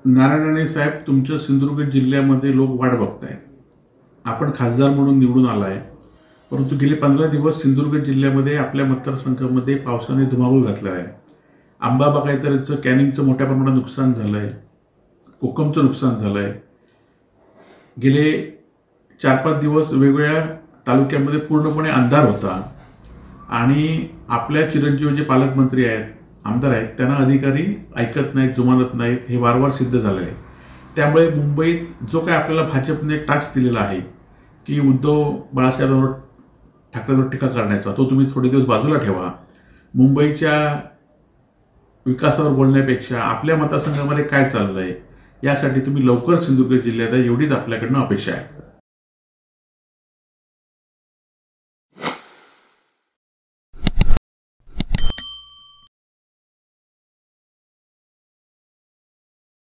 नारायण राणे साहेब, तुमच्या सिंधुदुर्ग जिल्ह्यामध्ये लोक वाट बघतायत. आपण खासदार म्हणून निवडून आलाय, परंतु गेले 15 दिवस सिंधुदुर्ग जिल्ह्यामध्ये आपल्या मतदारसंघामध्ये पावसाने धुमाकूळ घातला आहे. आंबा बागायतदारीचं कॅनिंगचं मोठ्या प्रमाणात नुकसान झालं आहे, कोकमचं नुकसान झालं आहे. गेले 4-5 दिवस वेगवेगळ्या तालुक्यामध्ये पूर्णपणे अंधार होता आणि आपल्या चिरंजीव जे पालकमंत्री आहेत, आमदार आहेत, त्यांना अधिकारी ऐकत नाहीत, जुमानत नाहीत, हे वारंवार सिद्ध झालं आहे. त्यामुळे मुंबईत जो काय आपल्याला भाजपने टास्क दिलेला आहे की उद्धव बाळासाहेबांवर ठाकरेंवर टीका करण्याचा, तो तुम्ही थोडे दिवस बाजूला ठेवा. मुंबईच्या विकासावर बोलण्यापेक्षा आपल्या मतदारसंघामध्ये काय चाललंय यासाठी तुम्ही लवकर सिंधुदुर्ग जिल्ह्यात एवढीच आपल्याकडनं अपेक्षा आहे.